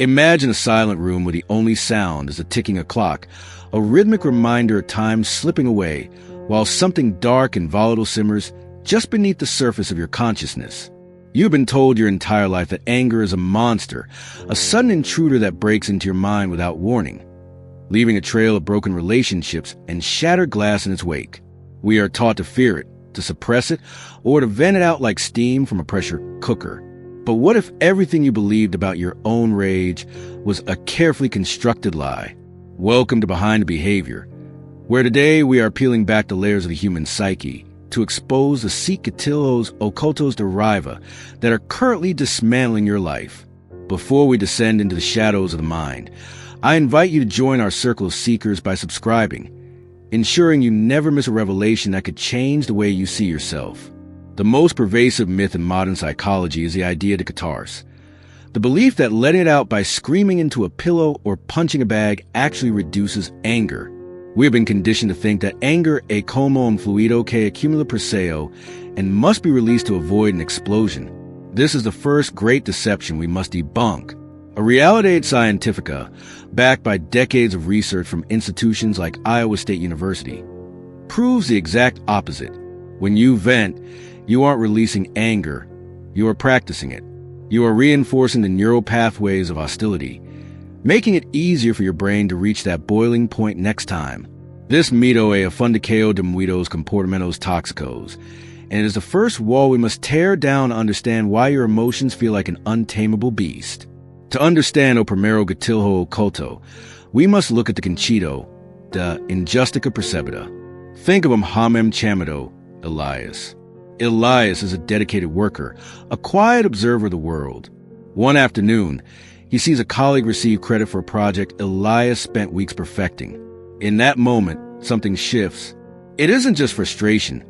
Imagine a silent room where the only sound is the ticking of clock, a rhythmic reminder of time slipping away, while something dark and volatile simmers just beneath the surface of your consciousness. You've been told your entire life that anger is a monster, a sudden intruder that breaks into your mind without warning, leaving a trail of broken relationships and shattered glass in its wake. We are taught to fear it, to suppress it, or to vent it out like steam from a pressure cooker. But what if everything you believed about your own rage was a carefully constructed lie? Welcome to Behind the Behavior, where today we are peeling back the layers of the human psyche to expose the Gatilhos Ocultos de Raiva that are currently dismantling your life. Before we descend into the shadows of the mind, I invite you to join our circle of seekers by subscribing, ensuring you never miss a revelation that could change the way you see yourself. The most pervasive myth in modern psychology is the idea de catarsis, the belief that letting it out by screaming into a pillow or punching a bag actually reduces anger. We have been conditioned to think that anger è come un fluido che accumula per seo and must be released to avoid an explosion. This is the first great deception we must debunk. A realidade scientifica, backed by decades of research from institutions like Iowa State University, proves the exact opposite. When you vent, you aren't releasing anger, you are practicing it. You are reinforcing the neural pathways of hostility, making it easier for your brain to reach that boiling point next time. This mito é a fundamento de muitos comportamentos tóxicos, and it is the first wall we must tear down to understand why your emotions feel like an untamable beast. To understand O Primero Gatilho Oculto, we must look at the Conchito, the Injustica Percepita. Think of Mohammed Chamado, Elias. Elias is a dedicated worker, a quiet observer of the world. One afternoon, he sees a colleague receive credit for a project Elias spent weeks perfecting. In that moment, something shifts. It isn't just frustration.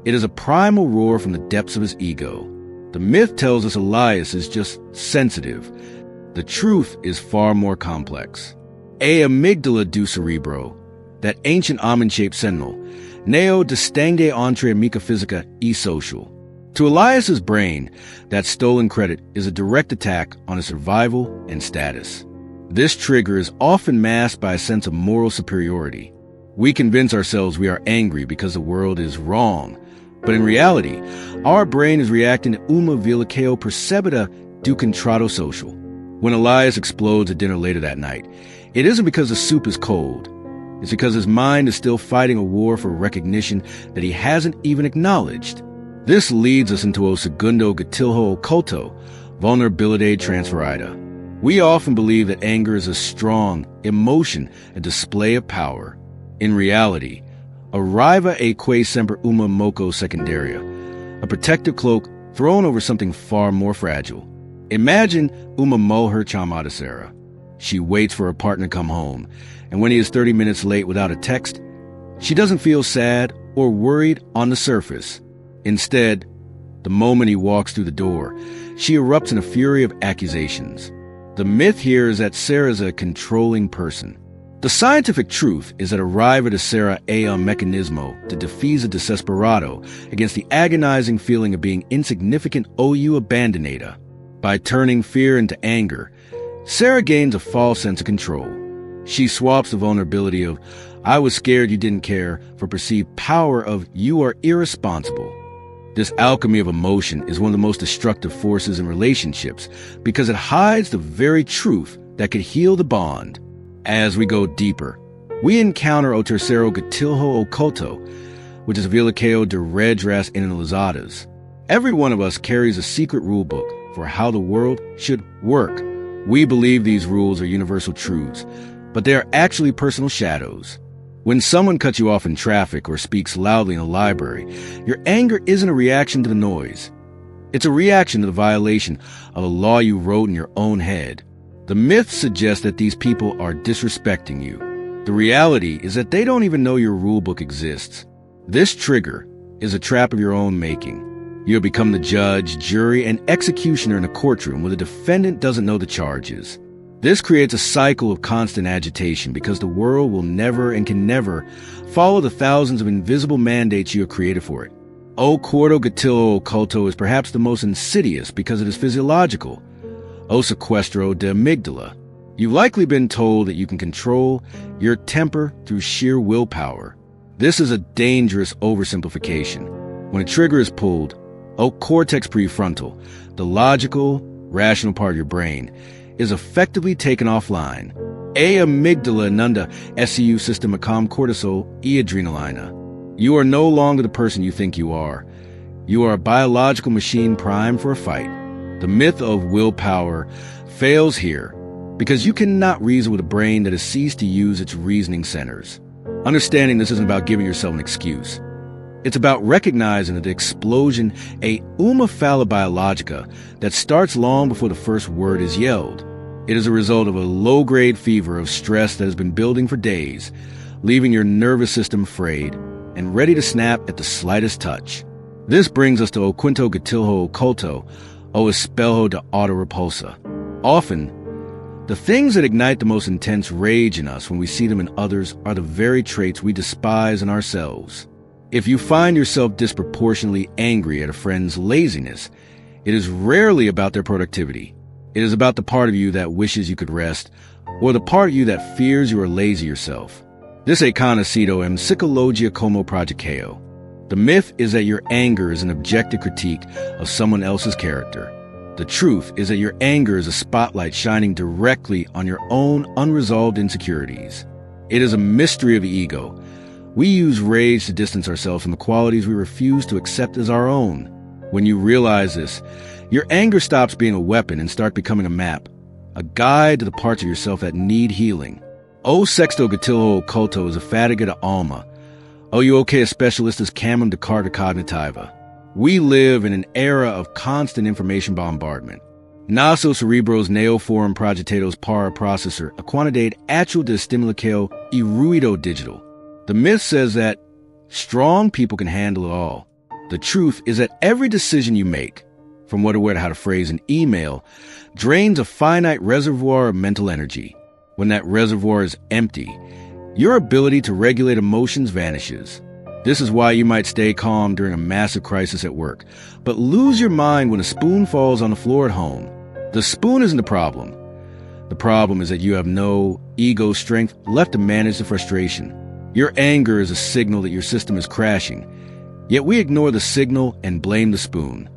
It is a primal roar from the depths of his ego. The myth tells us Elias is just sensitive. The truth is far more complex. A amygdala do cerebro, that ancient almond-shaped sentinel, neo distingue entre amica physica e social. To Elias's brain, that stolen credit is a direct attack on his survival and status. This trigger is often masked by a sense of moral superiority. We convince ourselves we are angry because the world is wrong, but in reality, our brain is reacting to uma vilakeo percebita do contrato social. When Elias explodes at dinner later that night, it isn't because the soup is cold. It's because his mind is still fighting a war for recognition that he hasn't even acknowledged. This leads us into O Segundo Gatilho Oculto, vulnerabilidade transferida. We often believe that anger is a strong emotion, a display of power. In reality, a raiva è quasi sempre uma moco secondaria, a protective cloak thrown over something far more fragile. Imagine uma mulher chamada Sarah. She waits for her partner to come home, and when he is 30 minutes late without a text, she doesn't feel sad or worried on the surface. Instead, the moment he walks through the door, she erupts in a fury of accusations. The myth here is that Sarah is a controlling person. The scientific truth is that a raiva de Sarah é un mecanismo de defesa desesperado against the agonizing feeling of being insignificant ou abandonada. By turning fear into anger, Sarah gains a false sense of control. She swaps the vulnerability of, I was scared you didn't care, for perceived power of, you are irresponsible. This alchemy of emotion is one of the most destructive forces in relationships because it hides the very truth that could heal the bond. As we go deeper, we encounter O Tercero Gatilho Oculto, which is Vilakeo de Redras Inalizadas. Every one of us carries a secret rule book for how the world should work. We believe these rules are universal truths, but they are actually personal shadows. When someone cuts you off in traffic or speaks loudly in a library, your anger isn't a reaction to the noise. It's a reaction to the violation of a law you wrote in your own head. The myth suggests that these people are disrespecting you. The reality is that they don't even know your rulebook exists. This trigger is a trap of your own making. You have become the judge, jury, and executioner in a courtroom where the defendant doesn't know the charges. This creates a cycle of constant agitation because the world will never and can never follow the thousands of invisible mandates you have created for it. O Quarto Gatilho Oculto is perhaps the most insidious because it is physiological. o sequestro de amygdala. You've likely been told that you can control your temper through sheer willpower. This is a dangerous oversimplification. When a trigger is pulled, o cortex prefrontal, the logical, rational part of your brain, is effectively taken offline. A amygdala nunda SCU systemicum cortisol e adrenalina. You are no longer the person you think you are. You are a biological machine primed for a fight. The myth of willpower fails here because you cannot reason with a brain that has ceased to use its reasoning centers. Understanding this isn't about giving yourself an excuse. It's about recognizing that the explosion, a uma falla biologica, that starts long before the first word is yelled. It is a result of a low-grade fever of stress that has been building for days, leaving your nervous system frayed and ready to snap at the slightest touch. This brings us to o quinto gatilho occulto, o espelho de autorepulsa. Often, the things that ignite the most intense rage in us when we see them in others are the very traits we despise in ourselves. If you find yourself disproportionately angry at a friend's laziness, it is rarely about their productivity. It is about the part of you that wishes you could rest, or the part of you that fears you are lazy yourself. This è conocido en psicologia como proyecteo. The myth is that your anger is an objective critique of someone else's character. The truth is that your anger is a spotlight shining directly on your own unresolved insecurities. It is a mystery of ego. We use rage to distance ourselves from the qualities we refuse to accept as our own. When you realize this, your anger stops being a weapon and starts becoming a map, a guide to the parts of yourself that need healing. O sexto gatilho occulto is a fatiga de alma. O you que specialistas camum de carga cognitiva. We live in an era of constant information bombardment. Nosso cerebros neoforum projetados para processor a quantidade actual de estimulação e ruído digital. The myth says that strong people can handle it all. The truth is that every decision you make, from what to where to how to phrase an email, drains a finite reservoir of mental energy. When that reservoir is empty, your ability to regulate emotions vanishes. This is why you might stay calm during a massive crisis at work, but lose your mind when a spoon falls on the floor at home. The spoon isn't the problem. The problem is that you have no ego strength left to manage the frustration. Your anger is a signal that your system is crashing, yet we ignore the signal and blame the spoon.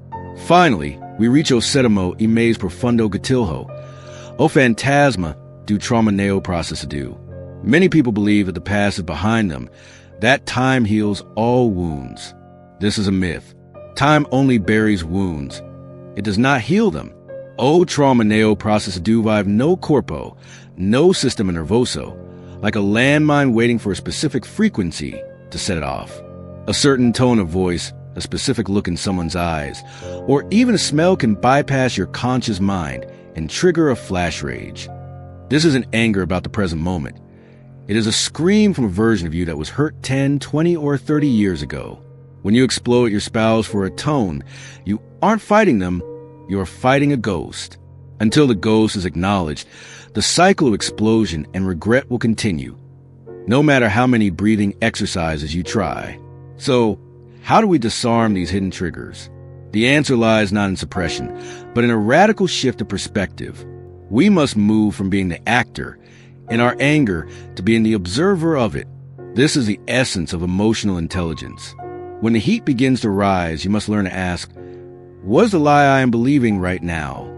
Finally, we reach o sétimo e mais profundo gatilho, o fantasma do trauma neoprocessador. Many people believe that the past is behind them, that time heals all wounds. This is a myth. Time only buries wounds. It does not heal them. O trauma neoprocessador vive no corpo, no sistema nervoso, like a landmine waiting for a specific frequency to set it off. A certain tone of voice, a specific look in someone's eyes, or even a smell can bypass your conscious mind and trigger a flash rage. This isn't anger about the present moment. It is a scream from a version of you that was hurt 10, 20, or 30 years ago. When you explode at your spouse for a tone, you aren't fighting them, you are fighting a ghost. Until the ghost is acknowledged, the cycle of explosion and regret will continue, no matter how many breathing exercises you try. So, how do we disarm these hidden triggers? The answer lies not in suppression, but in a radical shift of perspective. We must move from being the actor in our anger to being the observer of it. This is the essence of emotional intelligence. When the heat begins to rise, you must learn to ask, what is the lie I am believing right now?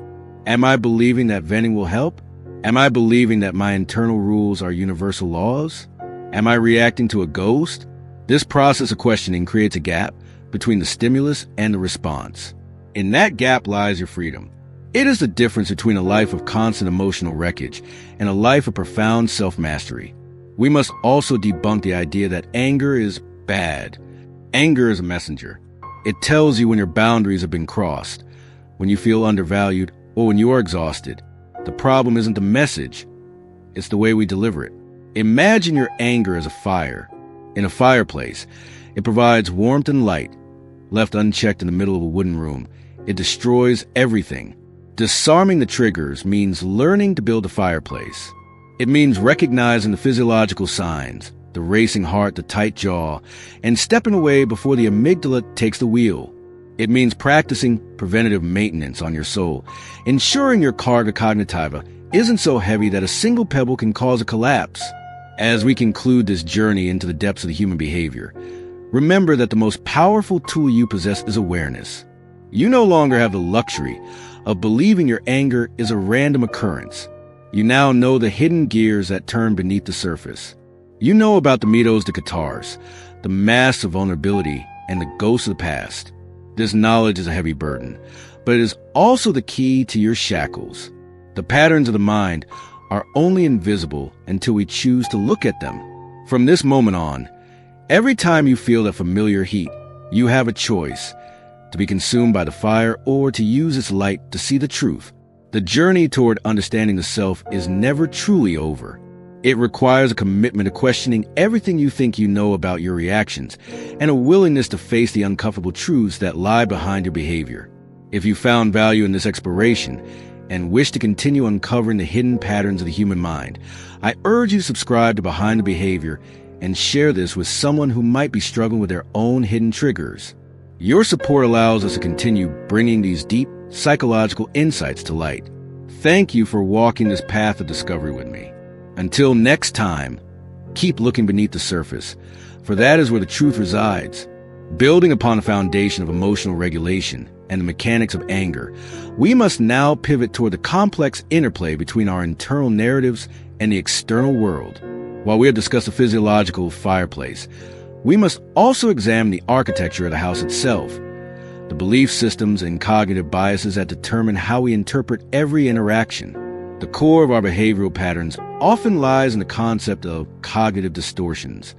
Am I believing that venting will help? Am I believing that my internal rules are universal laws? Am I reacting to a ghost? This process of questioning creates a gap between the stimulus and the response. In that gap lies your freedom. It is the difference between a life of constant emotional wreckage and a life of profound self-mastery. We must also debunk the idea that anger is bad. Anger is a messenger. It tells you when your boundaries have been crossed, when you feel undervalued, or when you are exhausted. The problem isn't the message, it's the way we deliver it. Imagine your anger as a fire. In a fireplace, it provides warmth and light. Left unchecked in the middle of a wooden room, it destroys everything. Disarming the triggers means learning to build a fireplace. It means recognizing the physiological signs, the racing heart, the tight jaw, and stepping away before the amygdala takes the wheel. It means practicing preventative maintenance on your soul, ensuring your carga cognitiva isn't so heavy that a single pebble can cause a collapse. As we conclude this journey into the depths of the human behavior, remember that the most powerful tool you possess is awareness. You no longer have the luxury of believing your anger is a random occurrence. You now know the hidden gears that turn beneath the surface. You know about the mitos de Qatars, the masks of vulnerability, and the ghosts of the past. This knowledge is a heavy burden, but it is also the key to your shackles. The patterns of the mind are only invisible until we choose to look at them. From this moment on, every time you feel that familiar heat, you have a choice to be consumed by the fire or to use its light to see the truth. The journey toward understanding the self is never truly over. It requires a commitment to questioning everything you think you know about your reactions and a willingness to face the uncomfortable truths that lie behind your behavior. If you found value in this exploration and wish to continue uncovering the hidden patterns of the human mind, I urge you to subscribe to Behind the Behavior and share this with someone who might be struggling with their own hidden triggers. Your support allows us to continue bringing these deep psychological insights to light. Thank you for walking this path of discovery with me. Until next time, keep looking beneath the surface, for that is where the truth resides. Building upon a foundation of emotional regulation and the mechanics of anger, we must now pivot toward the complex interplay between our internal narratives and the external world. While we have discussed the physiological fireplace, we must also examine the architecture of the house itself, the belief systems and cognitive biases that determine how we interpret every interaction. The core of our behavioral patterns often lies in the concept of cognitive distortions.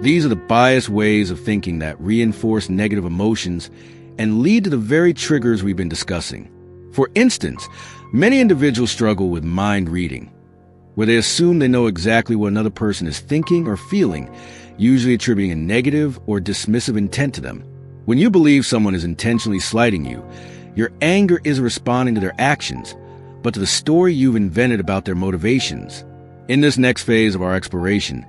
These are the biased ways of thinking that reinforce negative emotions and lead to the very triggers we've been discussing. For instance, many individuals struggle with mind reading, where they assume they know exactly what another person is thinking or feeling, usually attributing a negative or dismissive intent to them. When you believe someone is intentionally slighting you, your anger isn't responding to their actions, but to the story you've invented about their motivations. In this next phase of our exploration,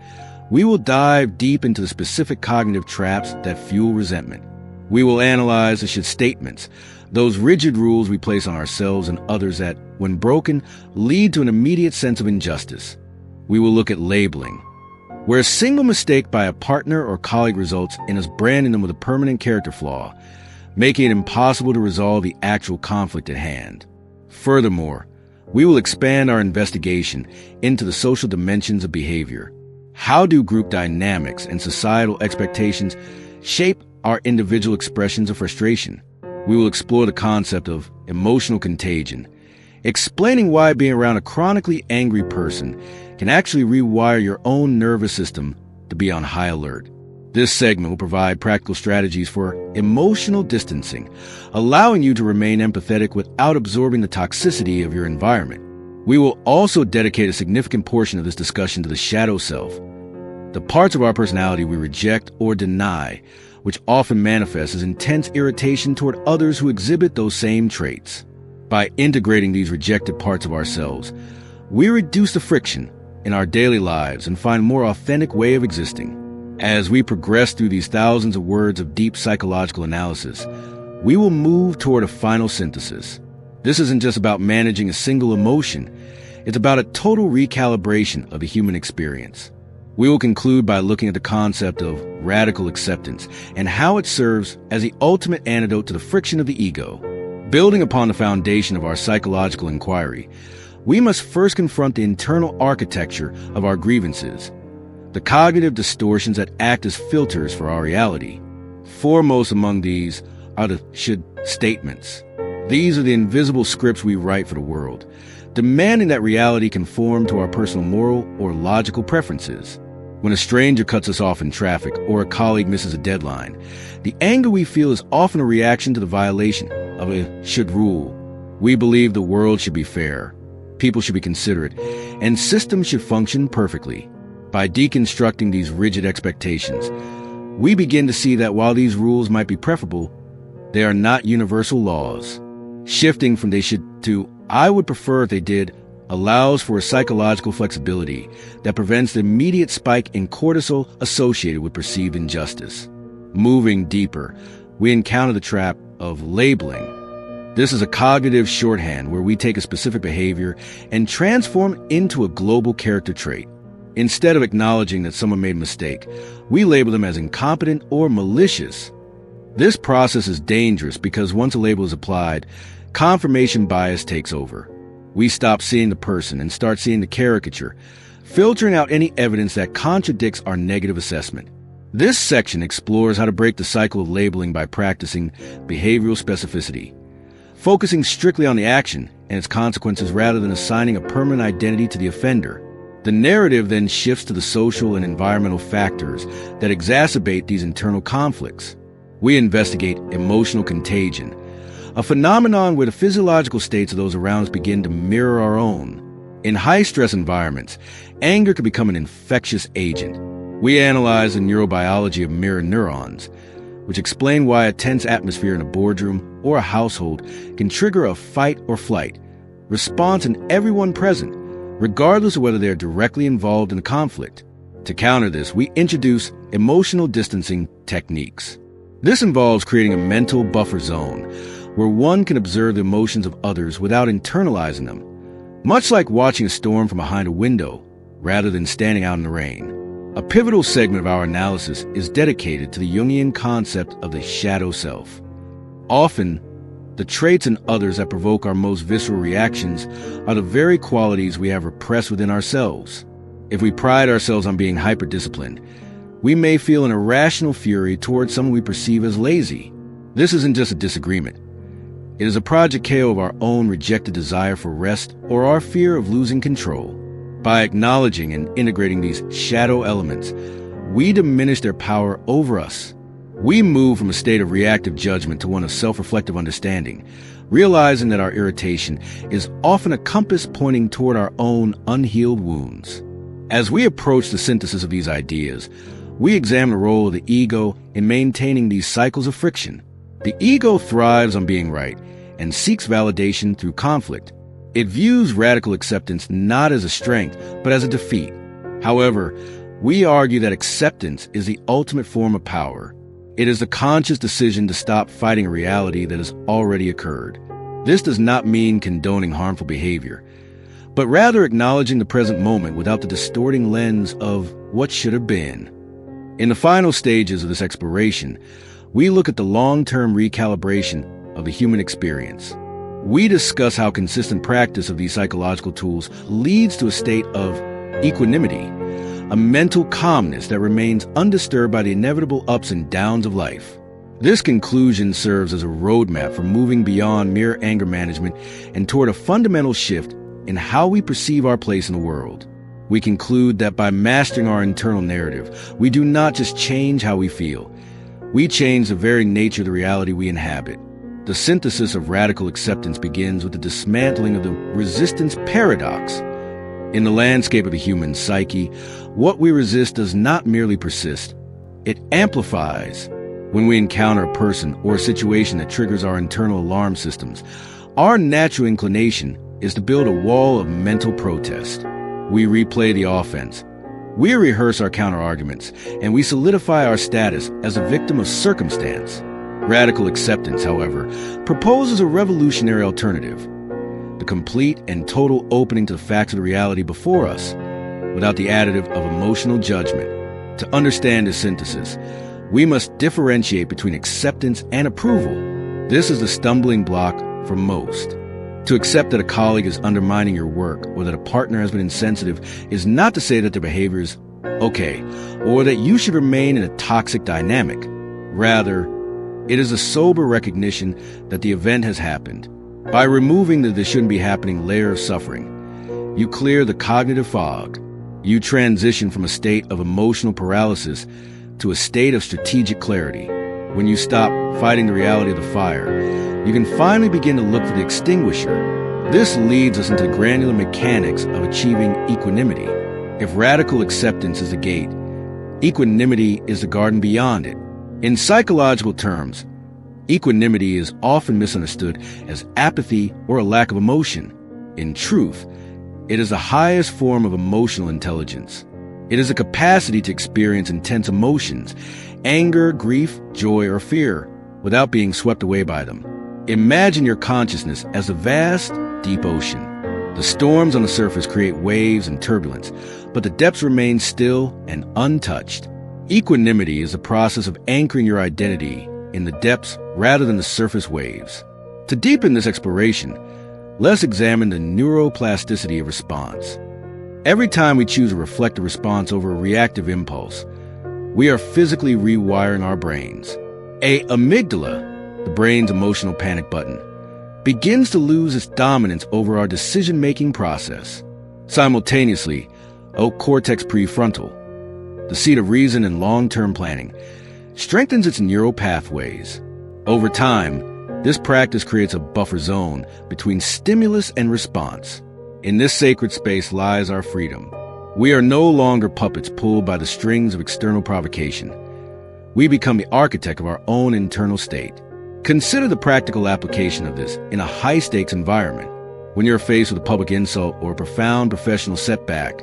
we will dive deep into the specific cognitive traps that fuel resentment. We will analyze the should statements, those rigid rules we place on ourselves and others that, when broken, lead to an immediate sense of injustice. We will look at labeling, where a single mistake by a partner or colleague results in us branding them with a permanent character flaw, making it impossible to resolve the actual conflict at hand. Furthermore, we will expand our investigation into the social dimensions of behavior. How do group dynamics and societal expectations shape our individual expressions of frustration? We will explore the concept of emotional contagion, explaining why being around a chronically angry person can actually rewire your own nervous system to be on high alert. This segment will provide practical strategies for emotional distancing, allowing you to remain empathetic without absorbing the toxicity of your environment. We will also dedicate a significant portion of this discussion to the shadow self, the parts of our personality we reject or deny, which often manifest as intense irritation toward others who exhibit those same traits. By integrating these rejected parts of ourselves, we reduce the friction in our daily lives and find a more authentic way of existing. As we progress through these thousands of words of deep psychological analysis, we will move toward a final synthesis. This isn't just about managing a single emotion. It's about a total recalibration of the human experience. We will conclude by looking at the concept of radical acceptance and how it serves as the ultimate antidote to the friction of the ego. Building upon the foundation of our psychological inquiry, we must first confront the internal architecture of our grievances, the cognitive distortions that act as filters for our reality. Foremost among these are the should statements. These are the invisible scripts we write for the world, demanding that reality conform to our personal moral or logical preferences. When a stranger cuts us off in traffic or a colleague misses a deadline, the anger we feel is often a reaction to the violation of a should rule. We believe the world should be fair, people should be considerate, and systems should function perfectly. By deconstructing these rigid expectations, we begin to see that while these rules might be preferable, they are not universal laws. Shifting from they should to I would prefer if they did allows for a psychological flexibility that prevents the immediate spike in cortisol associated with perceived injustice. Moving deeper, we encounter the trap of labeling. This is a cognitive shorthand where we take a specific behavior and transform it into a global character trait. Instead of acknowledging that someone made a mistake, we label them as incompetent or malicious. This process is dangerous because once a label is applied, confirmation bias takes over. We stop seeing the person and start seeing the caricature, filtering out any evidence that contradicts our negative assessment. This section explores how to break the cycle of labeling by practicing behavioral specificity, focusing strictly on the action and its consequences rather than assigning a permanent identity to the offender. The narrative then shifts to the social and environmental factors that exacerbate these internal conflicts. We investigate emotional contagion, a phenomenon where the physiological states of those around us begin to mirror our own. In high-stress environments, anger can become an infectious agent. We analyze the neurobiology of mirror neurons, which explain why a tense atmosphere in a boardroom or a household can trigger a fight or flight response in everyone present, regardless of whether they are directly involved in the conflict. To counter this, we introduce emotional distancing techniques. This involves creating a mental buffer zone where one can observe the emotions of others without internalizing them, much like watching a storm from behind a window rather than standing out in the rain. A pivotal segment of our analysis is dedicated to the Jungian concept of the shadow self. Often, the traits in others that provoke our most visceral reactions are the very qualities we have repressed within ourselves. If we pride ourselves on being hyper-disciplined, we may feel an irrational fury towards someone we perceive as lazy. This isn't just a disagreement. It is a project KO of our own rejected desire for rest or our fear of losing control. By acknowledging and integrating these shadow elements, we diminish their power over us. We move from a state of reactive judgment to one of self-reflective understanding, realizing that our irritation is often a compass pointing toward our own unhealed wounds. As we approach the synthesis of these ideas, we examine the role of the ego in maintaining these cycles of friction. The ego thrives on being right and seeks validation through conflict. It views radical acceptance not as a strength, but as a defeat. However, we argue that acceptance is the ultimate form of power. It is the conscious decision to stop fighting a reality that has already occurred. This does not mean condoning harmful behavior, but rather acknowledging the present moment without the distorting lens of what should have been. In the final stages of this exploration, we look at the long-term recalibration of the human experience. We discuss how consistent practice of these psychological tools leads to a state of equanimity, a mental calmness that remains undisturbed by the inevitable ups and downs of life. This conclusion serves as a roadmap for moving beyond mere anger management and toward a fundamental shift in how we perceive our place in the world. We conclude that by mastering our internal narrative, we do not just change how we feel, we change the very nature of the reality we inhabit. The synthesis of radical acceptance begins with the dismantling of the resistance paradox. In the landscape of the human psyche, what we resist does not merely persist, it amplifies. When we encounter a person or a situation that triggers our internal alarm systems, our natural inclination is to build a wall of mental protest. We replay the offense. We rehearse our counter-arguments, and we solidify our status as a victim of circumstance. Radical acceptance, however, proposes a revolutionary alternative: the complete and total opening to the facts of the reality before us, without the additive of emotional judgment. To understand this synthesis, we must differentiate between acceptance and approval. This is the stumbling block for most. To accept that a colleague is undermining your work or that a partner has been insensitive is not to say that their behavior is okay or that you should remain in a toxic dynamic. Rather, it is a sober recognition that the event has happened. By removing the "this shouldn't be happening" layer of suffering, you clear the cognitive fog. You transition from a state of emotional paralysis to a state of strategic clarity. When you stop fighting the reality of the fire, you can finally begin to look for the extinguisher. This leads us into the granular mechanics of achieving equanimity. If radical acceptance is the gate, equanimity is the garden beyond it. In psychological terms, equanimity is often misunderstood as apathy or a lack of emotion. In truth, it is the highest form of emotional intelligence. It is a capacity to experience intense emotions, anger, grief, joy, or fear, without being swept away by them. Imagine your consciousness as a vast, deep ocean. The storms on the surface create waves and turbulence, but the depths remain still and untouched. Equanimity is the process of anchoring your identity in the depths rather than the surface waves. To deepen this exploration, let's examine the neuroplasticity of response. Every time we choose a reflective response over a reactive impulse, we are physically rewiring our brains. A amygdala, the brain's emotional panic button, begins to lose its dominance over our decision-making process. Simultaneously, a cortex prefrontal, the seat of reason and long-term planning, strengthens its neural pathways. Over time, this practice creates a buffer zone between stimulus and response. In this sacred space lies our freedom. We are no longer puppets pulled by the strings of external provocation. We become the architect of our own internal state. Consider the practical application of this in a high-stakes environment. When you're faced with a public insult or a profound professional setback,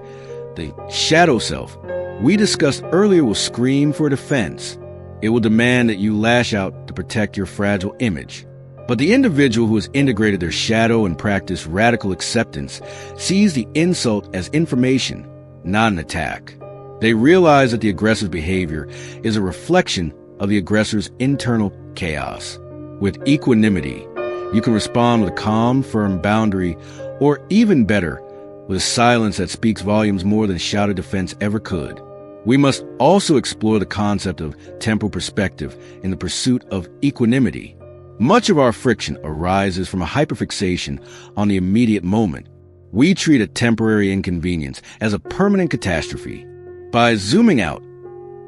the shadow self we discussed earlier will scream for defense. It will demand that you lash out to protect your fragile image. But the individual who has integrated their shadow and practiced radical acceptance sees the insult as information, not an attack. They realize that the aggressor's behavior is a reflection of the aggressor's internal chaos. With equanimity, you can respond with a calm, firm boundary, or even better, with a silence that speaks volumes more than shouted defense ever could. We must also explore the concept of temporal perspective in the pursuit of equanimity. Much of our friction arises from a hyperfixation on the immediate moment. We treat a temporary inconvenience as a permanent catastrophe. By zooming out,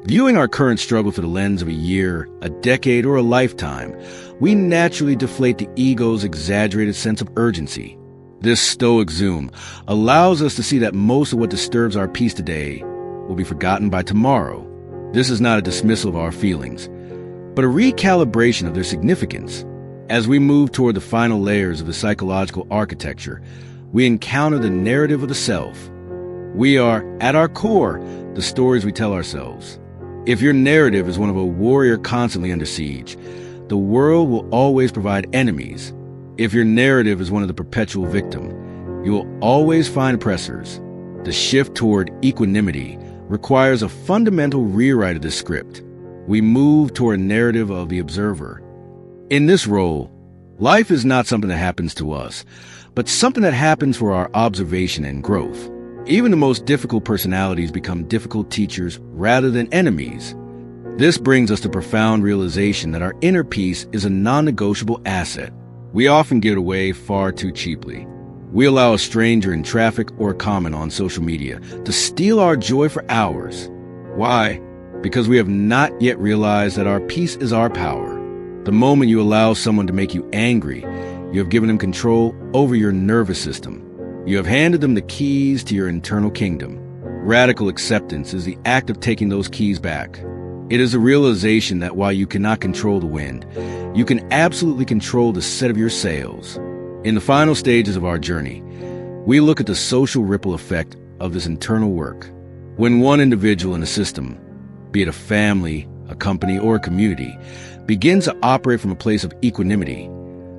viewing our current struggle through the lens of a year, a decade, or a lifetime, we naturally deflate the ego's exaggerated sense of urgency. This stoic zoom allows us to see that most of what disturbs our peace today will be forgotten by tomorrow. This is not a dismissal of our feelings, but a recalibration of their significance. As we move toward the final layers of the psychological architecture, we encounter the narrative of the self. We are, at our core, the stories we tell ourselves. If your narrative is one of a warrior constantly under siege, the world will always provide enemies. If your narrative is one of the perpetual victim, you will always find oppressors. The shift toward equanimity requires a fundamental rewrite of this script. We move toward a narrative of the observer. In this role, life is not something that happens to us, but something that happens for our observation and growth. Even the most difficult personalities become difficult teachers rather than enemies. This brings us to profound realization that our inner peace is a non-negotiable asset. We often give it away far too cheaply. We allow a stranger in traffic or a comment on social media to steal our joy for hours. Why? Because we have not yet realized that our peace is our power. The moment you allow someone to make you angry, you have given them control over your nervous system. You have handed them the keys to your internal kingdom. Radical acceptance is the act of taking those keys back. It is a realization that while you cannot control the wind, you can absolutely control the set of your sails. In the final stages of our journey, we look at the social ripple effect of this internal work. When one individual in a system, be it a family, a company, or a community, begins to operate from a place of equanimity,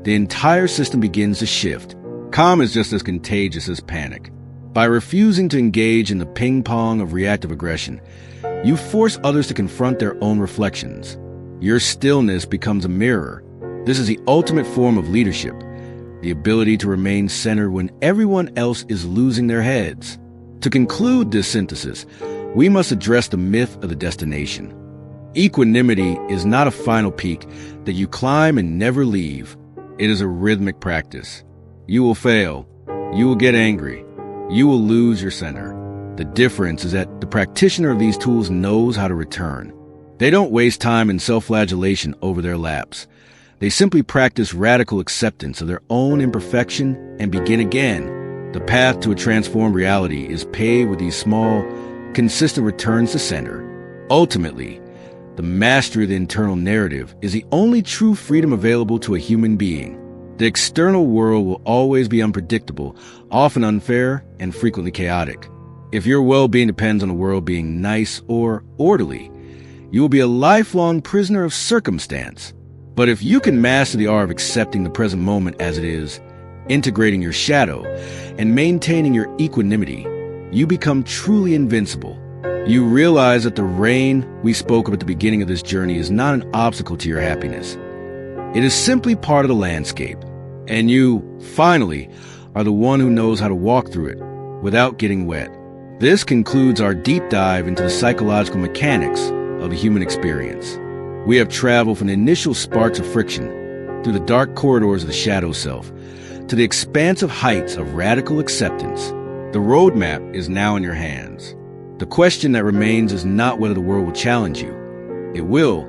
the entire system begins to shift. Calm is just as contagious as panic. By refusing to engage in the ping-pong of reactive aggression, you force others to confront their own reflections. Your stillness becomes a mirror. This is the ultimate form of leadership, the ability to remain centered when everyone else is losing their heads. To conclude this synthesis, we must address the myth of the destination. Equanimity is not a final peak that you climb and never leave. It is a rhythmic practice. You will fail. You will get angry. You will lose your center. The difference is that the practitioner of these tools knows how to return. They don't waste time in self-flagellation over their lapse. They simply practice radical acceptance of their own imperfection and begin again. The path to a transformed reality is paved with these small, consistent returns to center. Ultimately, the mastery of the internal narrative is the only true freedom available to a human being. The external world will always be unpredictable, often unfair, and frequently chaotic. If your well-being depends on the world being nice or orderly, you will be a lifelong prisoner of circumstance. But if you can master the art of accepting the present moment as it is, integrating your shadow, and maintaining your equanimity, you become truly invincible. You realize that the rain we spoke of at the beginning of this journey is not an obstacle to your happiness. It is simply part of the landscape, and you, finally, are the one who knows how to walk through it without getting wet. This concludes our deep dive into the psychological mechanics of the human experience. We have traveled from the initial sparks of friction through the dark corridors of the shadow self to the expansive heights of radical acceptance. The roadmap is now in your hands. The question that remains is not whether the world will challenge you. It will,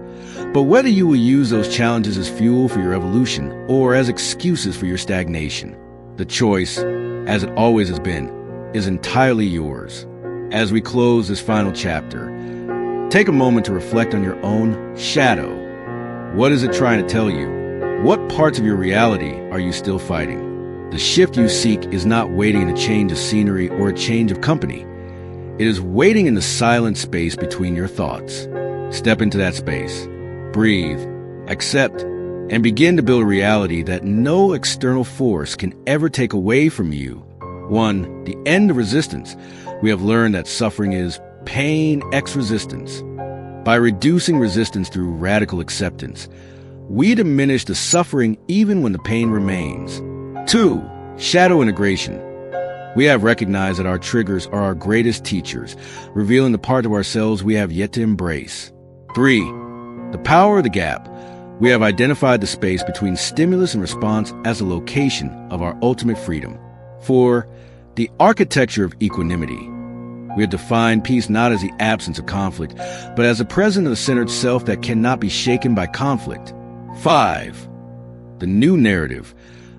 but whether you will use those challenges as fuel for your evolution or as excuses for your stagnation. The choice, as it always has been, is entirely yours. As we close this final chapter, take a moment to reflect on your own shadow. What is it trying to tell you? What parts of your reality are you still fighting? The shift you seek is not waiting in a change of scenery or a change of company. It is waiting in the silent space between your thoughts. Step into that space. Breathe, accept, and begin to build a reality that no external force can ever take away from you. 1. The end of resistance. We have learned that suffering is pain x resistance. By reducing resistance through radical acceptance, we diminish the suffering even when the pain remains. 2. Shadow integration. We have recognized that our triggers are our greatest teachers, revealing the part of ourselves we have yet to embrace. 3. The power of the gap. We have identified the space between stimulus and response as the location of our ultimate freedom. 4. The architecture of equanimity. We have defined peace not as the absence of conflict, but as the presence of the centered self that cannot be shaken by conflict. 5. The new narrative.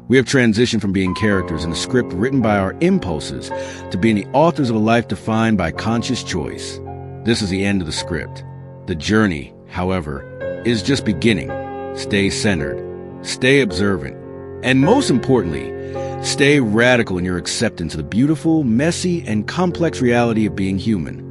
We have transitioned from being characters in a script written by our impulses to being the authors of a life defined by conscious choice. This is the end of the script. The journey, however, is just beginning. Stay centered, stay observant, and most importantly, stay radical in your acceptance of the beautiful, messy, and complex reality of being human.